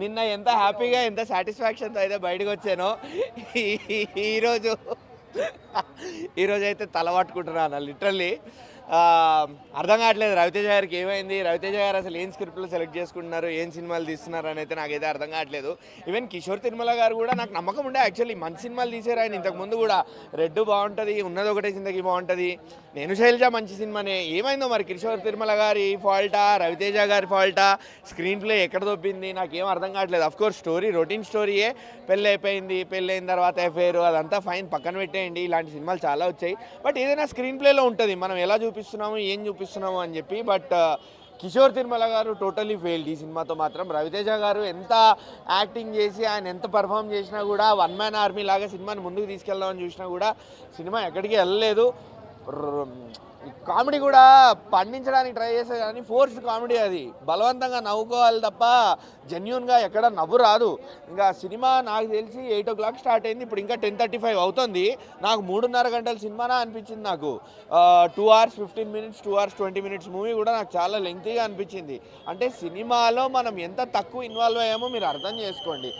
నిన్న ఎంత హ్యాపీగా ఎంత సాటిస్ఫాక్షన్తో అయితే బయటకు వచ్చానో ఈరోజు ఈరోజు అయితే తల పట్టుకుంటున్నాను లిటరల్లీ. అర్థం కావట్లేదు రవితేజ గారికి ఏమైంది, రవితేజ గారు అసలు ఏం స్క్రిప్ట్లు సెలెక్ట్ చేసుకుంటున్నారు, ఏం సినిమాలు తీస్తున్నారు అని అయితే నాకైతే అర్థం కావట్లేదు. ఈవెన్ కిషోర్ తిరుమల గారు కూడా నాకు నమ్మకం ఉండే, యాక్చువల్లీ మంచి సినిమాలు తీసారు ఆయన ఇంతకుముందు కూడా. రెడ్ బాగుంటుంది, ఉన్నది ఒకటే జిందగీ బాగుంటుంది, నేను శైలజ మంచి సినిమానే. ఏమైందో మరి కిషోర్ తిరుమల గారి ఫాల్టా, రవితేజ గారి ఫాల్టా, స్క్రీన్ ప్లే ఎక్కడ దొబ్బింది నాకేం అర్థం కావట్లేదు. అఫ్కోర్స్ స్టోరీ రొటీన్ స్టోరీయే, పెళ్ళి అయిపోయింది, పెళ్ళి అయిన తర్వాత అఫేర్ అదంతా ఫైన్, పక్కన పెట్టేయండి. ఇలాంటి సినిమాలు చాలా వచ్చాయి. బట్ ఏదైనా స్క్రీన్ ప్లేలో ఉంటుంది, మనం ఎలా చూపిస్తున్నాము ఏం చూపిస్తున్నాము అని చెప్పి. బట్ కిషోర్ తిరుమల గారు టోటలీ ఫెయిల్డ్ ఈ సినిమాతో మాత్రం. రవితేజ గారు ఎంత యాక్టింగ్ చేసి ఆయన ఎంత పర్ఫామ్ చేసినా కూడా, వన్ మ్యాన్ ఆర్మీ లాగా సినిమాని ముందుకు తీసుకెళ్దామని చూసినా కూడా సినిమా ఎక్కడికి వెళ్ళలేదు. కామెడీ కూడా పండించడానికి ట్రై చేశారు కానీ ఫోర్స్డ్ కామెడీ, అది బలవంతంగా నవ్వుకోవాలి తప్ప జెన్యున్గా ఎక్కడ నవ్వు రాదు. ఇంకా సినిమా నాకు తెలిసి 8 o'clock స్టార్ట్ అయింది, ఇప్పుడు ఇంకా 10:35 అవుతుంది. నాకు 3.5 గంటల సినిమానా అనిపించింది. నాకు 2 hours 15 minutes 2 hours 20 minutes movie కూడా నాకు చాలా లెంగ్తీగా అనిపించింది. అంటే సినిమాలో మనం ఎంత తక్కువ ఇన్వాల్వ్ అయ్యామో మీరు అర్థం చేసుకోండి.